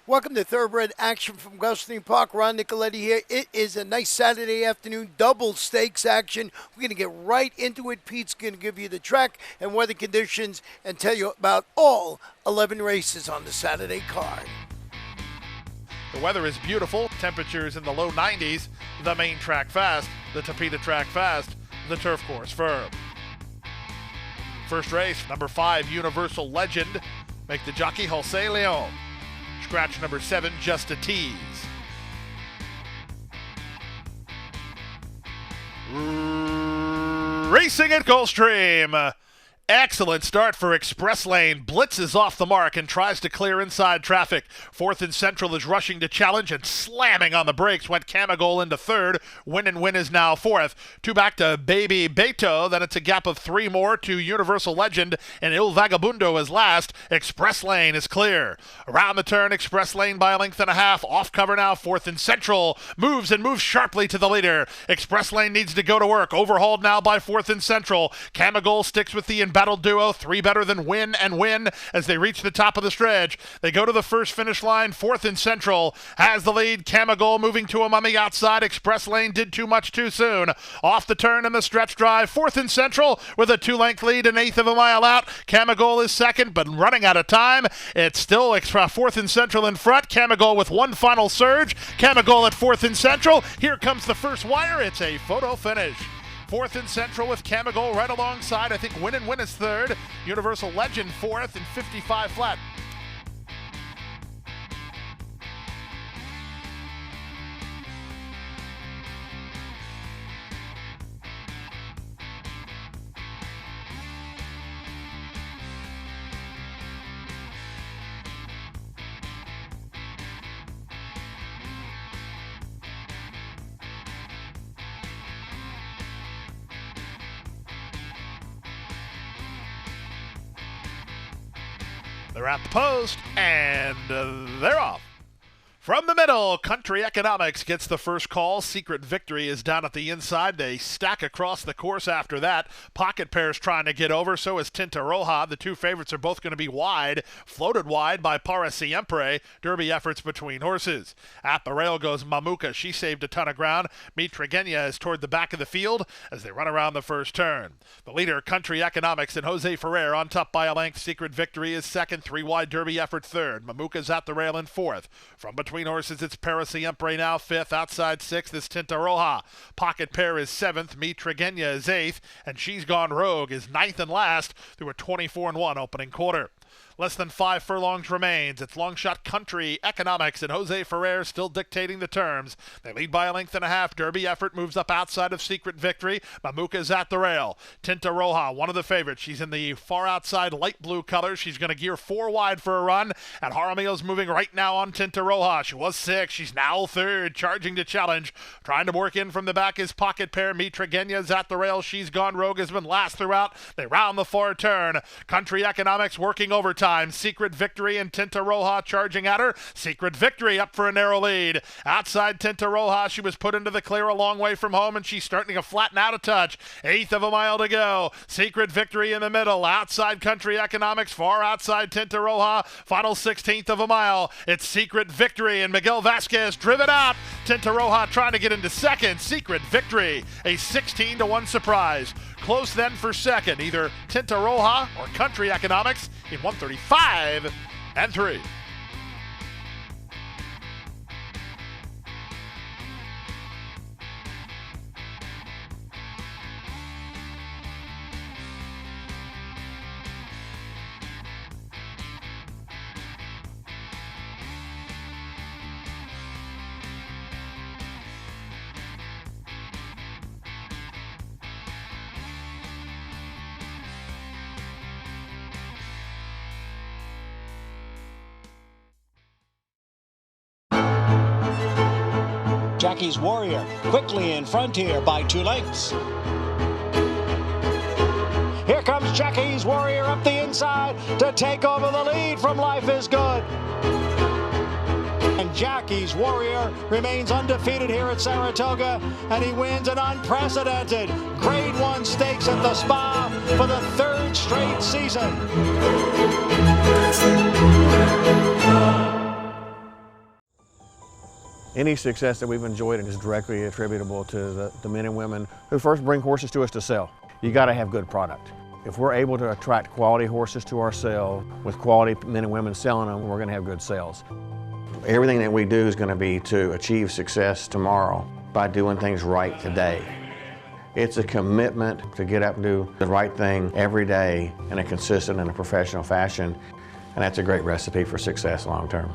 Welcome to Thoroughbred Action from Gulfstream Park. Ron Nicoletti here. It is a nice Saturday afternoon, double stakes action. We're going to get right into it. Pete's going to give you the track and weather conditions and tell you about all 11 races on the Saturday card. The weather is beautiful. Temperatures in the low 90s. The main track fast. The Tapeta track fast. The turf course firm. First race, number 5, Universal Legend. Make the jockey Jose Leon. Scratch number 7, Just a Tease. Racing at Gulfstream. Excellent start for Express Lane. Blitzes off the mark and tries to clear inside traffic. Fourth and Central is rushing to challenge and slamming on the brakes. Went Camagol into third. Win and Win is now fourth. Two back to Baby Beto. Then it's a gap of 3 more to Universal Legend. And Il Vagabundo is last. Express Lane is clear. Around the turn, Express Lane by a length and a half. Off cover now. Fourth and Central. Moves sharply to the leader. Express Lane needs to go to work. Overhauled now by Fourth and Central. Camagol sticks with the battle duo, 3 better than Win and Win as they reach the top of the stretch. They go to the first finish line. Fourth and Central has the lead. Camagol moving to him on the outside. Express Lane did too much too soon. Off the turn in the stretch drive. Fourth and Central with a 2-length lead, an eighth of a mile out. Camagol is second, but running out of time. It's still Fourth and Central in front. Camagol with one final surge. Camagol at Fourth and Central. Here comes the first wire. It's a photo finish. Fourth and Central with Camagol right alongside. I think Win and Win is third. Universal Legend fourth and 55 flat. They're at the post, and they're off. From the middle, Country Economics gets the first call. Secret Victory is down at the inside. They stack across the course after that. Pocket Pair's trying to get over, so is Tinta Roja. The two favorites are both going to be wide, floated wide by Para Siempre. Derby efforts between horses. At the rail goes Mamuka. She saved a ton of ground. Mitragenia is toward the back of the field as they run around the first turn. The leader, Country Economics, and Jose Ferrer on top by a length. Secret Victory is second. 3 wide Derby effort third. Mamuka's at the rail in fourth. From between horses, it's Para Siempre now fifth. Outside sixth is Tinta Roja. Pocket Pair is seventh. Mitragenia is eighth. And She's Gone Rogue is ninth and last through a 24-1 opening quarter. Less than 5 furlongs remains. It's long shot Country Economics and Jose Ferrer still dictating the terms. They lead by a length and a half. Derby effort moves up outside of Secret Victory. Mamuka's at the rail. Tinta Roja, one of the favorites. She's in the far outside light blue colors. She's going to gear 4 wide for a run. And Jaramillo's moving right now on Tinta Roja. She was 6. She's now third, charging to challenge. Trying to work in from the back is Pocket Pair. Mitragenia's at the rail. She's Gone Rogue has been last throughout. They round the far turn. Country Economics working overtime. Secret Victory and Tinta Roja charging at her. Secret Victory up for a narrow lead. Outside Tinta Roja, she was put into the clear a long way from home, and she's starting to flatten out a touch. Eighth of a mile to go. Secret Victory in the middle. Outside Country Economics, far outside Tinta Roja. Final 16th of a mile. It's Secret Victory and Miguel Vasquez driven out. Tinta Roja trying to get into second. Secret Victory, a 16-1 surprise. Close then for second, either Tinta Roja or Country Economics in 135 and 3. Jackie's Warrior quickly in front here by 2 lengths. Here comes Jackie's Warrior up the inside to take over the lead from Life is Good. And Jackie's Warrior remains undefeated here at Saratoga, and he wins an unprecedented Grade 1 stakes at the Spa for the 3rd straight season. Any success that we've enjoyed is directly attributable to the men and women who first bring horses to us to sell. You got to have good product. If we're able to attract quality horses to our sale with quality men and women selling them, we're going to have good sales. Everything that we do is going to be to achieve success tomorrow by doing things right today. It's a commitment to get up and do the right thing every day in a consistent and a professional fashion, and that's a great recipe for success long term.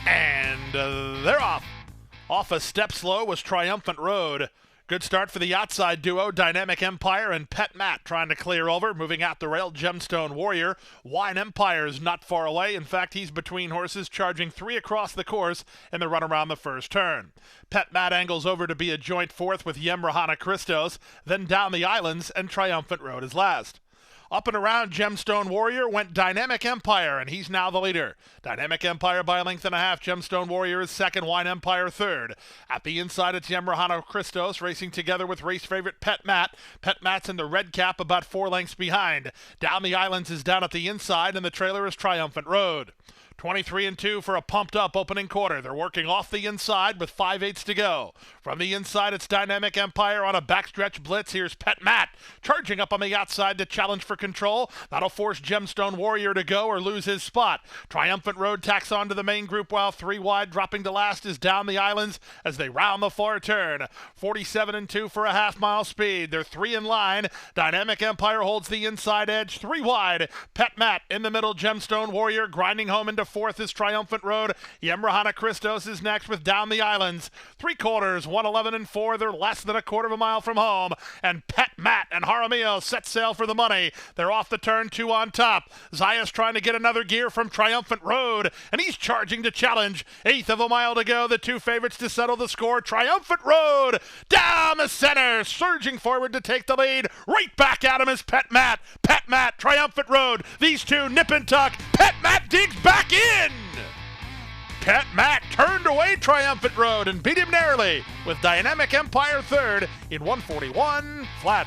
And they're off. Off a step slow was Triumphant Road. Good start for the outside duo, Dynamic Empire and Pet Matt trying to clear over. Moving out the rail, Gemstone Warrior. Wine Empire is not far away. In fact, he's between horses, charging 3 across the course in the run around the first turn. Pet Matt angles over to be a joint fourth with Yemrahana Christos. Then down the islands, and Triumphant Road is last. Up and around Gemstone Warrior went Dynamic Empire, and he's now the leader. Dynamic Empire by a length and a half. Gemstone Warrior is second, Wine Empire third. At the inside, it's Yemrahana Christos racing together with race favorite Pet Matt. Pet Matt's in the red cap about 4 lengths behind. Down the islands is down at the inside, and the trailer is Triumphant Road. 23-2 for a pumped-up opening quarter. They're working off the inside with 5/8 to go. From the inside, it's Dynamic Empire on a backstretch blitz. Here's Pet Matt charging up on the outside to challenge for control. That'll force Gemstone Warrior to go or lose his spot. Triumphant Road tacks on to the main group while 3 wide. Dropping to last is Down the Islands as they round the far turn. 47-2 for a half-mile speed. They're 3 in line. Dynamic Empire holds the inside edge. 3 wide. Pet Matt in the middle. Gemstone Warrior grinding home into fourth is Triumphant Road. Yemrahana Christos is next with Down the Islands. 3/4, 111-4. They're less than a quarter of a mile from home. And Pet Matt and Jaramillo set sail for the money. They're off the turn, 2 on top. Zayas trying to get another gear from Triumphant Road, and he's charging to challenge. 1/8 of a mile to go. The 2 favorites to settle the score. Triumphant Road down the center, surging forward to take the lead. Right back at him is Pet Matt. Pet Matt, Triumphant Road. These two nip and tuck. Pet Matt digs back in. Pet Matt turned away Triumphant Road and beat him narrowly with Dynamic Empire third in 141 flat.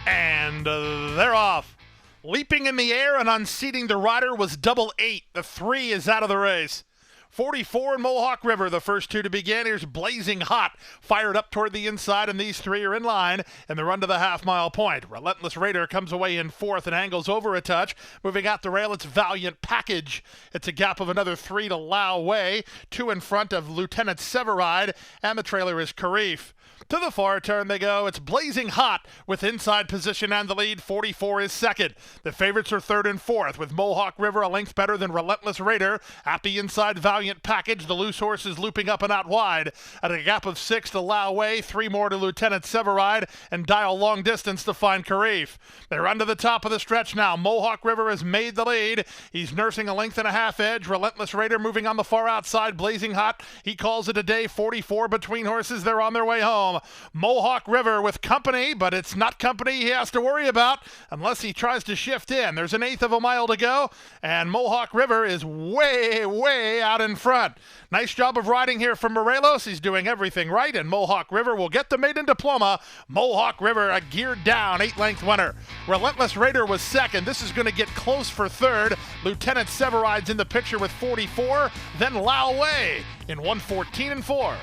And they're off. Leaping in the air and unseating the rider was Double 8. The 3 is out of the race. 44 in Mohawk River, the first 2 to begin. Here's Blazing Hot, fired up toward the inside, and these 3 are in line in the run to the half-mile point. Relentless Raider comes away in fourth and angles over a touch. Moving out the rail, it's Valiant Package. It's a gap of another 3 to Lao Wei, 2 in front of Lieutenant Severide, and the trailer is Karif. To the far turn they go. It's Blazing Hot with inside position and the lead. 44 is second. The favorites are third and fourth with Mohawk River a length better than Relentless Raider. At the inside, Valiant Package. The loose horse is looping up and out wide. At a gap of 6 to Lao Wei, 3 more to Lieutenant Severide, and Dial long distance to find Karif. They're under the top of the stretch now. Mohawk River has made the lead. He's nursing a length and a half edge. Relentless Raider moving on the far outside. Blazing Hot. He calls it a day. 44 between horses. They're on their way home. Mohawk River with company, but it's not company he has to worry about unless he tries to shift in. There's an 1/8 of a mile to go, and Mohawk River is way, way out in front. Nice job of riding here from Morelos. He's doing everything right, and Mohawk River will get the maiden diploma. Mohawk River, a geared down 8-length winner. Relentless Raider was second. This is going to get close for third. Lieutenant Severide's in the picture with 44, then Lao Wei in 114-4.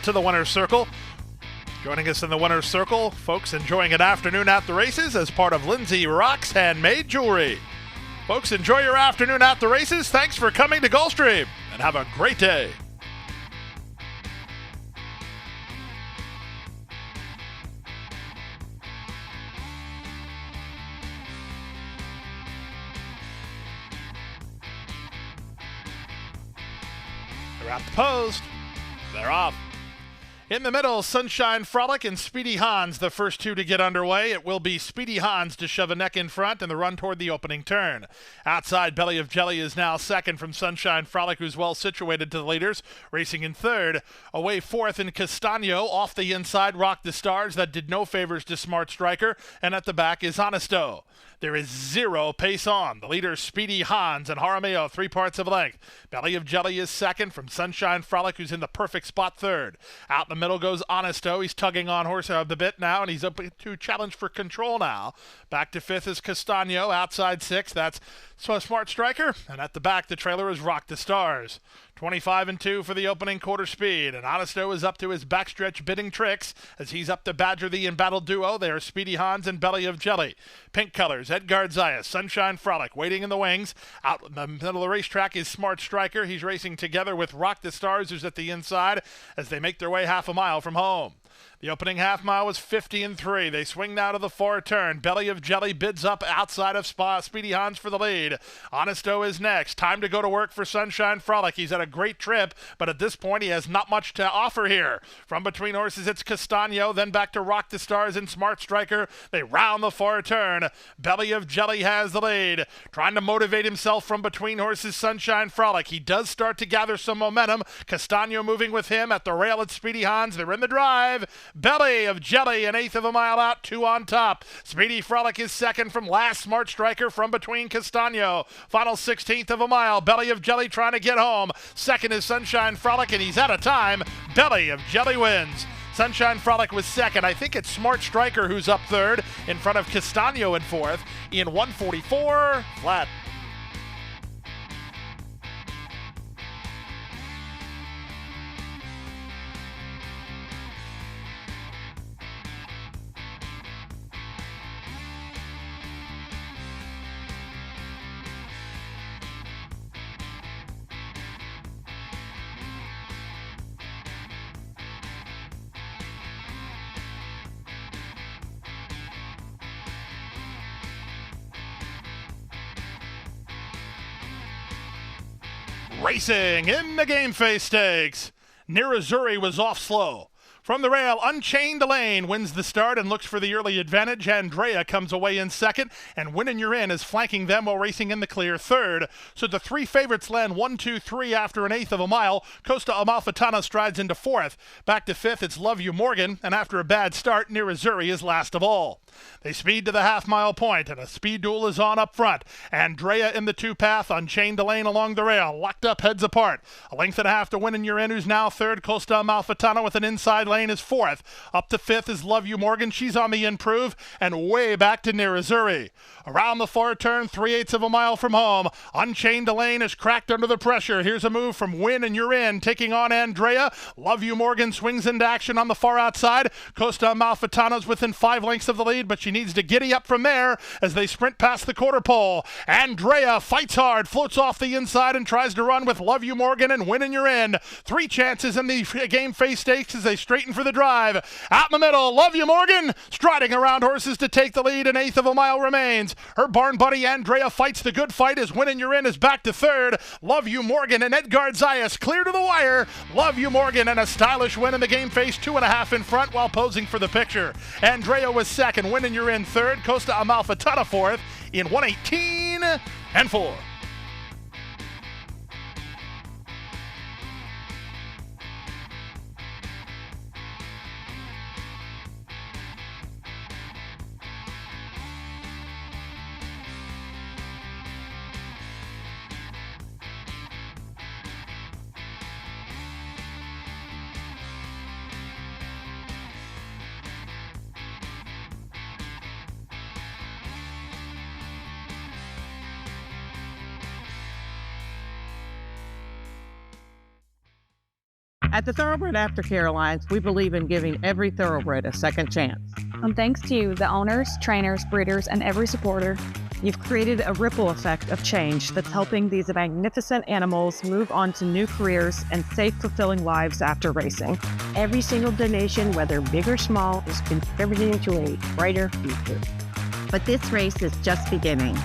To the winner's circle. Joining us in the winner's circle, folks enjoying an afternoon at the races as part of Lindsay Rock's Handmade Jewelry. Folks, enjoy your afternoon at the races. Thanks for coming to Gulfstream, and have a great day. They're at the post. They're off. In the middle, Sunshine Frolic and Speedy Hans, the first two to get underway. It will be Speedy Hans to shove a neck in front and the run toward the opening turn. Outside, Belly of Jelly is now second from Sunshine Frolic, who's well situated to the leaders, racing in third. Away fourth in Castano. Off the inside, Rock the Stars. That did no favors to Smart Striker. And at the back is Honesto. There is zero pace on. The leader, Speedy Hans, and Jaramillo, 3 parts of length. Belly of Jelly is second from Sunshine Frolic, who's in the perfect spot third. Out in the middle goes Honesto. He's tugging on horse of the bit now, and he's up to challenge for control now. Back to fifth is Castano. Outside sixth, that's Smart Striker. And at the back, the trailer is Rock the Stars. 25-2 for the opening quarter speed, and Honesto is up to his backstretch bidding tricks as he's up to Badger the embattled duo. They are Speedy Hans and Belly of Jelly. Pink colors, Edgard Zayas, Sunshine Frolic waiting in the wings. Out in the middle of the racetrack is Smart Striker. He's racing together with Rock the Stars, who's at the inside as they make their way half a mile from home. The opening half mile was 50-3. They swing now to the far turn. Belly of Jelly bids up outside of Speedy Hans for the lead. Honesto is next. Time to go to work for Sunshine Frolic. He's had a great trip, but at this point he has not much to offer here. From between horses, it's Castano, then back to Rock the Stars and Smart Striker. They round the far turn. Belly of Jelly has the lead. Trying to motivate himself from between horses, Sunshine Frolic. He does start to gather some momentum. Castano moving with him at the rail at Speedy Hans. They're in the drive. Belly of Jelly, an eighth of a mile out, 2 on top. Speedy Frolic is second from last. Smart Striker from between Castano. Final 16th of a mile. Belly of Jelly trying to get home. Second is Sunshine Frolic, and he's out of time. Belly of Jelly wins. Sunshine Frolic was second. I think it's Smart Striker who's up third in front of Castano in fourth in 1:44 flat. Racing in the Game Face Stakes. Nirazuri was off slow. From the rail, Unchained Elaine wins the start and looks for the early advantage. Andrea comes away in second, and Winnin' You're In is flanking them while racing in the clear third. So the 3 favorites land 1, 2, 3 after an eighth of a mile. Costa Amalfitana strides into fourth. Back to fifth, it's Love You Morgan, and after a bad start, Nirazuri is last of all. They speed to the half-mile point, and a speed duel is on up front. Andrea in the 2-path, Unchained Elaine along the rail, locked up heads apart. A length and a half to Winnin' You're In, who's now third. Costa Amalfitana with an inside lane is fourth. Up to fifth is Love You Morgan. She's on the improve, and way back to Nirazuri. Around the far turn, 3/8 of a mile from home. Unchained Elaine is cracked under the pressure. Here's a move from Winnin' You're In, taking on Andrea. Love You Morgan swings into action on the far outside. Costa Amalfitana's within 5 lengths of the lead, but she needs to giddy up from there as they sprint past the quarter pole. Andrea fights hard, floats off the inside, and tries to run with Love You Morgan and Winnin' You're In. 3 chances in the Game Face Stakes as they straighten for the drive. Out in the middle, Love You Morgan striding around horses to take the lead. An eighth of a mile remains. Her barn buddy Andrea fights the good fight as Winnin' You're In is back to third. Love You Morgan and Edgard Zayas clear to the wire. Love You Morgan and a stylish win in the Game Face, 2.5 in front while posing for the picture. Andrea was second. Winnin' You're In third. Costa Amalfitana fourth in 1:18.4. At the Thoroughbred Aftercare Alliance, we believe in giving every thoroughbred a second chance. And thanks to you, the owners, trainers, breeders, and every supporter, you've created a ripple effect of change that's helping these magnificent animals move on to new careers and safe, fulfilling lives after racing. Every single donation, whether big or small, is contributing to a brighter future. But this race is just beginning.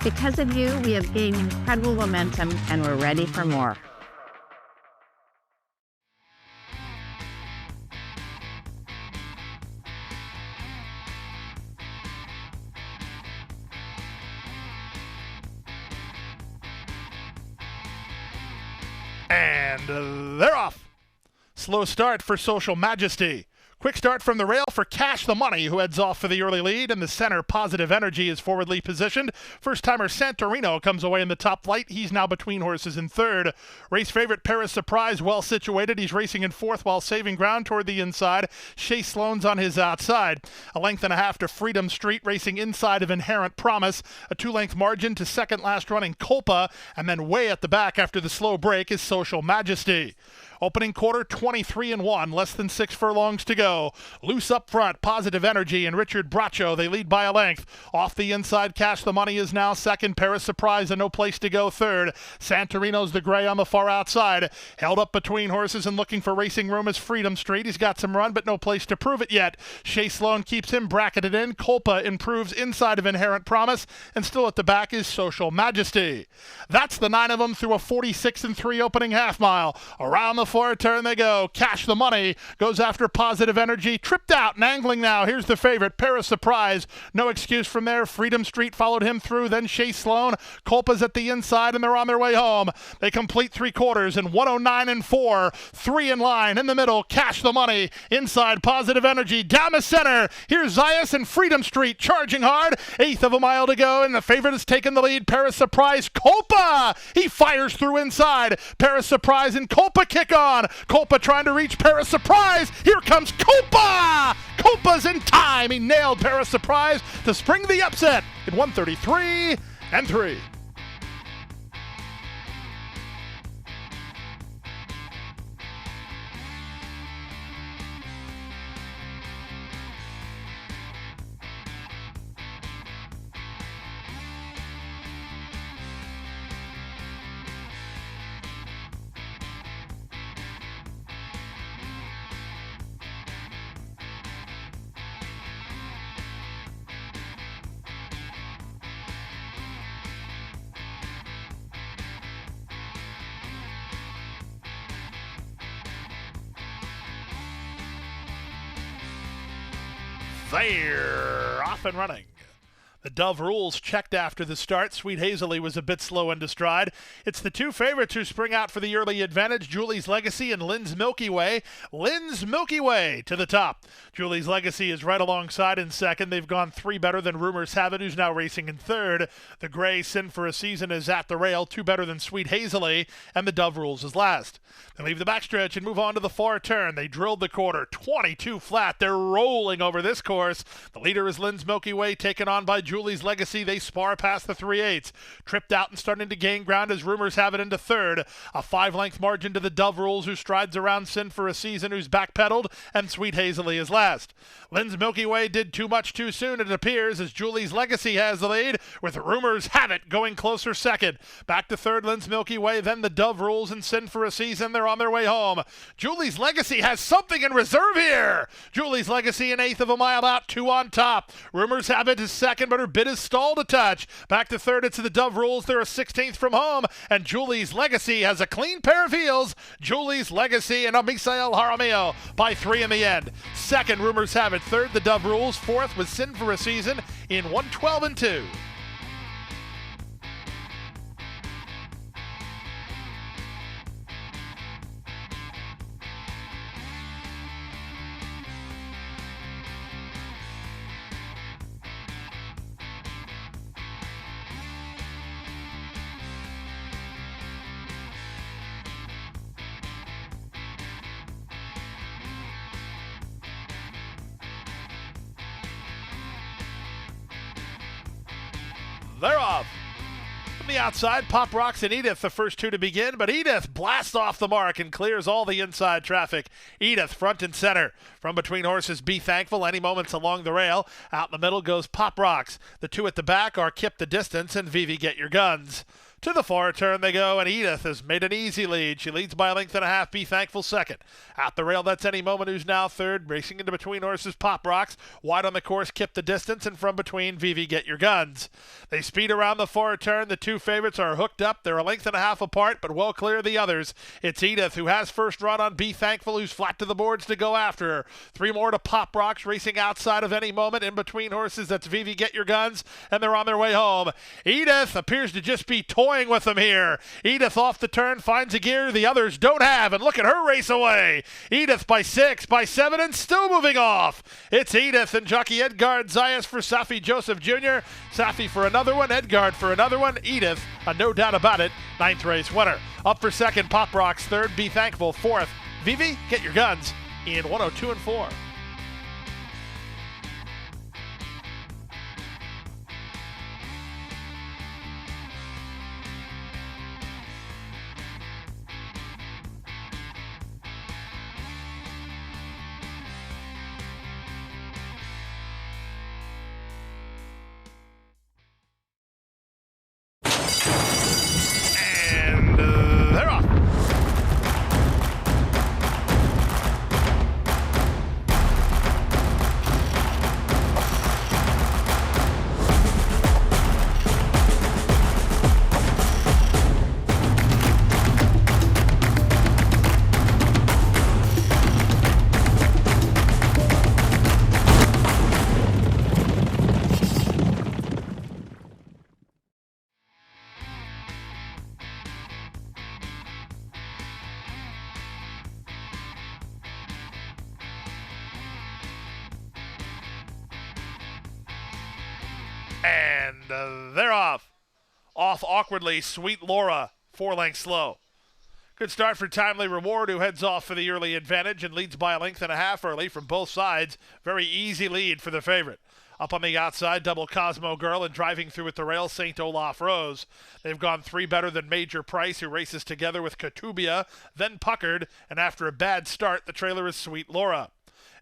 Because of you, we have gained incredible momentum and we're ready for more. And they're off. Slow start for Social Majesty. Quick start from the rail for Cash the Money, who heads off for the early lead. In the center, Positive Energy is forwardly positioned. First-timer Santorino comes away in the top flight. He's now between horses in third. Race favorite Paris Surprise, well situated. He's racing in fourth while saving ground toward the inside. Shea Sloan's on his outside. A length and a half to Freedom Street, racing inside of Inherent Promise. A two-length margin to second last running Culpa. And then way at the back after the slow break is Social Majesty. Opening quarter, 23-1, less than 6 furlongs to go. Loose up front, Positive Energy and Richard Bracho. They lead by a length. Off the inside, Cash the Money is now second. Paris Surprise and No Place to Go third. Santorino's the gray on the far outside. Held up between horses and looking for racing room is Freedom Street. He's got some run, but no place to prove it yet. Shea Sloan keeps him bracketed in. Culpa improves inside of Inherent Promise. And still at the back is Social Majesty. That's the 9 of them through a 46-3 opening half mile. Around the far turn they go. Cash the Money goes after Positive Energy. Tripped out and angling now. Here's the favorite, Paris Surprise. No excuse from there. Freedom Street followed him through. Then Shea Sloan. Culpa's at the inside and they're on their way home. They complete 3 quarters in 109-4. 3 in line. In the middle, Cash the Money. Inside, Positive Energy. Down the center. Here's Zayas and Freedom Street charging hard. 1/8 of a mile to go and the favorite has taken the lead. Paris Surprise. Culpa! He fires through inside. Paris Surprise and Culpa kick on. Culpa trying to reach Paris Surprise. Here comes Culpa! Culpa's in time. He nailed Paris Surprise to spring the upset in 133-3. They're off and running. The Dove rules checked after the start. Sweet Hazley was a bit slow into stride. It's the 2 favorites who spring out for the early advantage, Julie's Legacy and Lynn's Milky Way. Lynn's Milky Way to the top. Julie's Legacy is right alongside in second. They've gone 3 better than Rumors Have It, who's now racing in third. The gray Sin for a Season is at the rail, 2 better than Sweet Hazley, and the Dove rules is last. They leave the backstretch and move on to the far turn. They drilled the quarter, 22 flat. They're rolling over this course. The leader is Lynn's Milky Way, taken on by Julie's Legacy. They spar past the 3/8. Tripped out and starting to gain ground as Rumors Have It into third. A 5-length margin to the Dove rules, who strides around Sin for a Season, who's backpedaled, and Sweet Hazley is last. Lynn's Milky Way did too much too soon, it appears, as Julie's Legacy has the lead, with Rumors Have It going closer second. Back to third, Lynn's Milky Way, then the Dove rules and Sin for a Season. They're on their way home. Julie's Legacy has something in reserve here. Julie's Legacy an 1/8 of a mile out, 2 on top. Rumors Have It is second, but her bid is stalled a touch. Back to third, it's the Dove rules. They're a 16th from home, and Julie's Legacy has a clean pair of heels. Julie's Legacy and Misael Jaramillo by 3 in the end. Second, Rumors Have It. Third, the Dove rules. Fourth was Sin for a Season in 112-2. They're off. From the outside, Pop Rocks and Edith, the first 2 to begin, but Edith blasts off the mark and clears all the inside traffic. Edith front and center. From between horses, Be Thankful, any moments along the rail. Out in the middle goes Pop Rocks. The 2 at the back are Kip the Distance and Vivi Get Your Guns. To the far turn they go, and Edith has made an easy lead. She leads by a length and a half. Be Thankful second. At the rail, that's Any Moment, who's now third. Racing into between horses, Pop Rocks. Wide on the course, Kip the Distance, and from between, Vivi Get Your Guns. They speed around the far turn. The 2 favorites are hooked up. They're a length and a half apart, but well clear of the others. It's Edith, who has first run on Be Thankful, who's flat to the boards to go after her. 3 more to Pop Rocks, racing outside of Any Moment. In between horses, that's Vivi Get Your Guns, and they're on their way home. Edith appears to just be toying toying with them here. Edith off the turn, finds a gear the others don't have, and look at her race away. Edith by 6, by 7, and still moving off. It's Edith and jockey Edgard Zayas for Safi Joseph Jr. Safi for another one, Edgard for another one. Edith, no doubt about it, 9th race winner. Up for second, Pop Rocks. Third, Be Thankful. Fourth, Vivi, Get Your Guns in 102 and 4. They're off. And they're off. Off awkwardly, Sweet Laura, 4 lengths slow. Good start for Timely Reward, who heads off for the early advantage and leads by a length and a half early from both sides. Very easy lead for the favorite. Up on the outside, Double Cosmo Girl, and driving through at the rail, St. Olaf Rose. They've gone 3 better than Major Price, who races together with Katubia, then Puckered, and after a bad start, the trailer is Sweet Laura.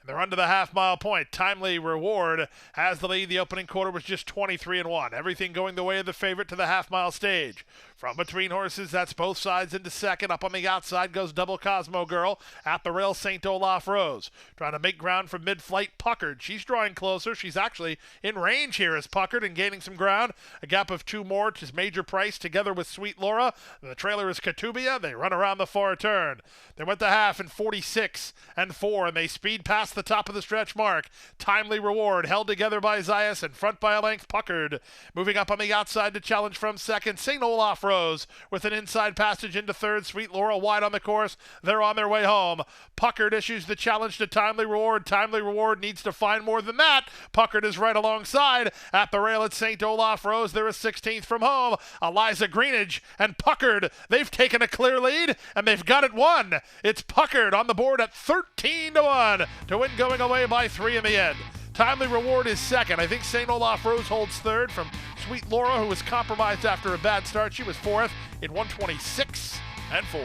They're under the half-mile point. Timely Reward has the lead. The opening quarter was just 23-1. Everything going the way of the favorite to the half-mile stage. From between horses, that's both sides into second. Up on the outside goes Double Cosmo Girl. At the rail, St. Olaf Rose. Trying to make ground from mid-flight, Puckered. She's drawing closer. She's actually in range here as Puckered and gaining some ground. A gap of 2 more to Major Price together with Sweet Laura. The trailer is Katubia. They run around the far turn. They went the half in 46 and 4, and they speed past the top of the stretch mark. Timely Reward held together by Zayas and front by a length, Puckered. Moving up on the outside to challenge from second, St. Olaf Rose with an inside passage into third. Sweet Laura wide on the course. They're on their way home. Puckered issues the challenge to Timely Reward. Timely Reward needs to find more than that. Puckered is right alongside. At the rail at St. Olaf Rose, they're a 16th from home. Eliza Greenidge and Puckered, they've taken a clear lead, and they've got it won. It's Puckered on the board at 13-1 to win, going away by 3 in the end. Timely Reward is second. I think St. Olaf Rose holds third from Sweet Laura, who was compromised after a bad start. She was fourth in 126 and 4.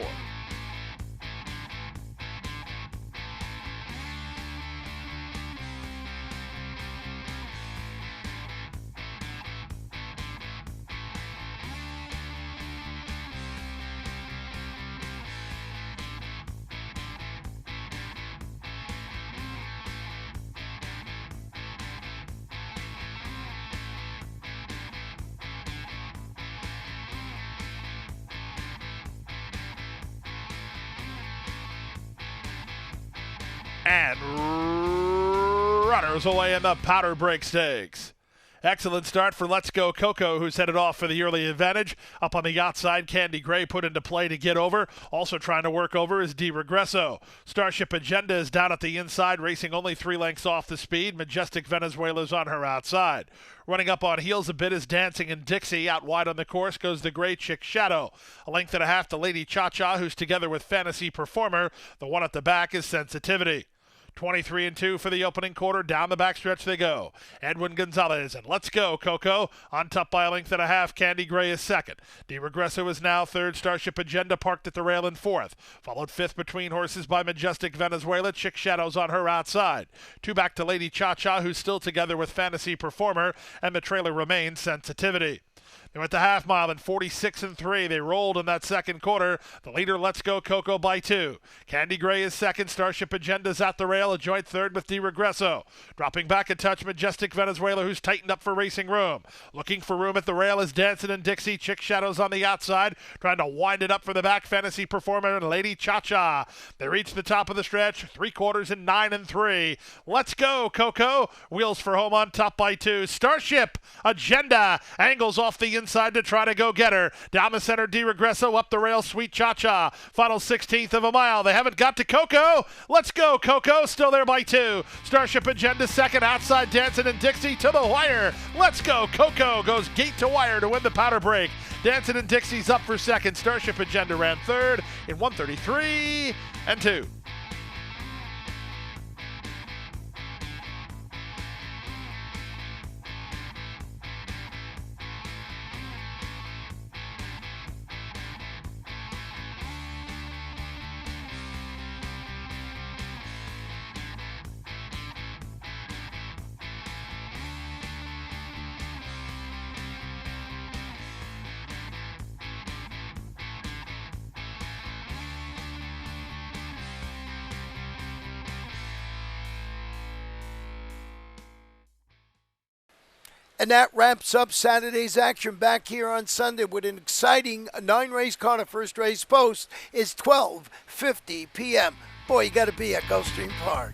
And runners away in the Powder Break Stakes. Excellent start for Let's Go Coco, who's headed off for the early advantage. Up on the outside, Candy Gray put into play to get over. Also trying to work over is Di Regresso. Starship Agenda is down at the inside, racing only 3 lengths off the speed. Majestic Venezuela's on her outside. Running up on heels a bit is Dancing and Dixie. Out wide on the course goes the Gray Chick Shadow. A length and a half to Lady Cha-Cha, who's together with Fantasy Performer. The one at the back is Sensitivity. 23-2 for the opening quarter. Down the backstretch they go. Edwin Gonzalez and Let's Go Coco on top by a length and a half. Candy Gray is second. Di Regresso is now third. Starship Agenda parked at the rail in fourth. Followed fifth between horses by Majestic Venezuela. Chick Shadow's on her outside. 2 back to Lady Cha-Cha, who's still together with Fantasy Performer, and the trailer remains Sensitivity. They went the half mile in 46-3. They rolled in that second quarter. The leader, Let's Go Coco, by 2. Candy Gray is second. Starship Agenda's at the rail, a joint third with Di Regresso. Dropping back a touch, Majestic Venezuela, who's tightened up for racing room. Looking for room at the rail is Dancing and Dixie. Chick Shadow's on the outside, trying to wind it up for the back. Fantasy Performer and Lady Cha-Cha. They reach the top of the stretch, 3 quarters in 9-3. Let's Go Coco. Wheels for home on top by 2. Starship Agenda angles off the inside to try to go get her. Down the center, Di Regresso, up the rail, Sweet Cha-Cha. Final 16th of a mile. They haven't got to Coco. Let's go, Coco. Still there by 2. Starship Agenda second. Outside Dancing and Dixie to the wire. Let's go. Coco goes gate to wire to win the powder break. Dancing and Dixie's up for second. Starship Agenda ran third in 1:33 and 2. And that wraps up Saturday's action. Back here on Sunday with an exciting 9-race card. First race post is 12:50 p.m. Boy, you got to be at Gulfstream Park.